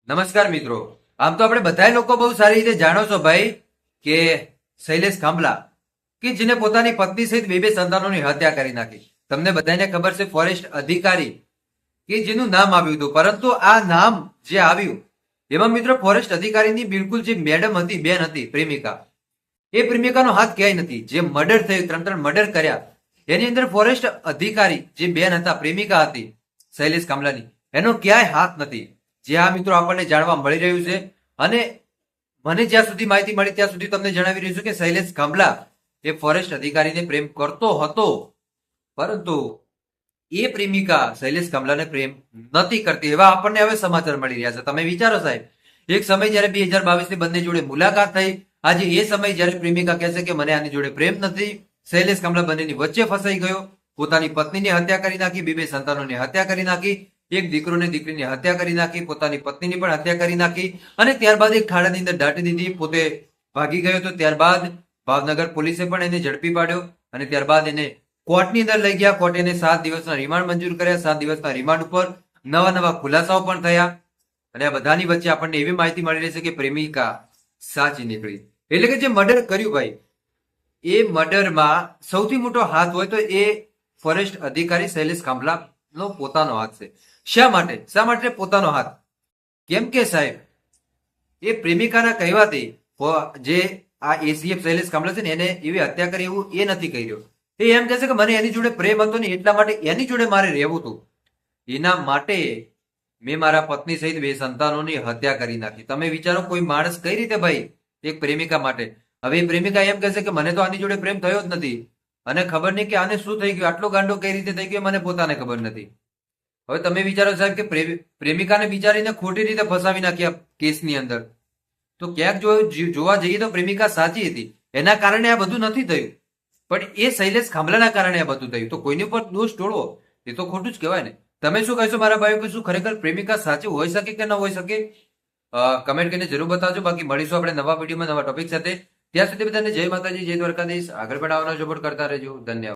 નમસ્કાર મિત્રો। આમ તો આપણે બધા લોકો બહુ સારી રીતે જાણો છો ભાઈ કે શૈલેષ ખાંભલા કે જેને પોતાની પત્ની સહિત બે સંતાનોની હત્યા કરી નાખી। તમને બધાને ખબર છે ફોરેસ્ટ અધિકારી કે જેનું નામ આવ્યું હતું, પરંતુ આ નામ જે આવ્યું એમાં મિત્રો ફોરેસ્ટ અધિકારીની બિલકુલ જે મેડમ હતી, બેન હતી, પ્રેમિકા, એ પ્રેમિકાનો હાથ ક્યાંય નથી। જે મર્ડર થયું, ત્રણ મર્ડર કર્યા, એની અંદર ફોરેસ્ટ અધિકારી જે બેન હતા, પ્રેમિકા હતી શૈલેષ ખાંભલાની, એનો ક્યાંય હાથ નથી। જે આ મિત્રો આપણને જાણવા મળી રહ્યું છે અને મને જ્યાં સુધી માહિતી મળી ત્યાં સુધી તમને જણાવી રહ્યું છું કે શૈલેષ ખાંભલા એ ફોરેસ્ટ અધિકારીને પ્રેમ કરતો હતો, પરંતુ એ પ્રેમિકા શૈલેષ ખાંભલાને પ્રેમ નથી કરતી, એવા આપણને હવે સમાચાર મળી રહ્યા છે। તમે વિચારો સાહેબ, એક સમય જયારે 2022 ની બંને જોડે મુલાકાત થઈ, આજે એ સમય જયારે પ્રેમિકા કહે છે કે મને આની જોડે પ્રેમ નથી, શૈલેષ ખાંભલા બંનેની વચ્ચે ફસાઈ ગયો, પોતાની પત્નીની હત્યા કરી નાખી, બે સંતાનોની હત્યા કરી નાખી, એક દીકરો ને દીકરીની હત્યા કરી નાખી, પોતાની પત્નીની પણ હત્યા કરી નાખી અને ત્યારબાદ એક ખાડાની અંદર દાટી દીધી, પોતે ભાગી ગયો તો ત્યારબાદ ભાવનગર પોલીસે પણ એને ઝડપી પાડ્યો અને ત્યારબાદ એને કોર્ટની અંદર લઈ ગયા। કોર્ટે એને 7 દિવસના રિમાન્ડ મંજૂર કર્યા। 7 દિવસના રિમાન્ડ ઉપર નવા ખુલાસાઓ પણ થયા અને આ બધાની વચ્ચે આપણને એવી માહિતી મળી રહી છે કે પ્રેમિકા સાચી નીકળી। એટલે કે જે મર્ડર કર્યું ભાઈ, એ મર્ડરમાં સૌથી મોટો હાથ હોય તો એ ફોરેસ્ટ અધિકારી શૈલેષ ખાંભલાનો પોતાનો હાથ છે। શા માટે પોતાનો હાથ? કેમ કે સાહેબ, એ પ્રેમિકાના કહેવાથી જે આ એસીએફ શૈલેષ ખાંભલા છે ને, એને એવી હત્યા કરી એવું એ નથી કર્યો। એ એમ કહે છે કે મને એની જોડે પ્રેમ હતો ને, એટલા માટે એની જોડે મારે રહેવું હતું, એના માટે મેં મારા પત્ની સહિત 2 સંતાનોની હત્યા કરી નાખી। તમે વિચારો, કોઈ માણસ કઈ રીતે ભાઈ એક પ્રેમિકા માટે, હવે એ પ્રેમિકા એમ કહે છે કે મને તો આની જોડે પ્રેમ થયો જ નથી અને ખબર નહીં કે આને શું થઈ ગયું, આટલો ગાંડો કઈ રીતે થઈ ગયો મને પોતાને ખબર નથી। હવે તમે વિચારો સાહેબ કે પ્રેમિકાને બિચારીને ખોટી રીતે ફસાવી નાખ્યા કેસની અંદર, તો ક્યાંક જોવા જઈએ તો પ્રેમિકા સાચી હતી, એના કારણે આ બધું નથી થયું, પણ એ શૈલેષ ખાંભલાના કારણે આ બધું થયું। તો કોઈની પર દોષ ઢોળવો એ તો ખોટું જ કહેવાય ને। તમે શું કહેશો મારા ભાઈઓ, કે શું ખરેખર પ્રેમિકા સાચી હોઈ શકે કે ન હોઈ શકે? કમેન્ટ કરીને જરૂર બતાવજો। બાકી મળીશું આપણે નવા વિડીયોમાં નવા ટોપિક સાથે। ત્યાં સુધી બધાને જય માતાજી, જય દ્વારકાધીશ। આગળ પણ આવવાનો સપોર્ટ કરતા રહેજો। ધન્યવાદ।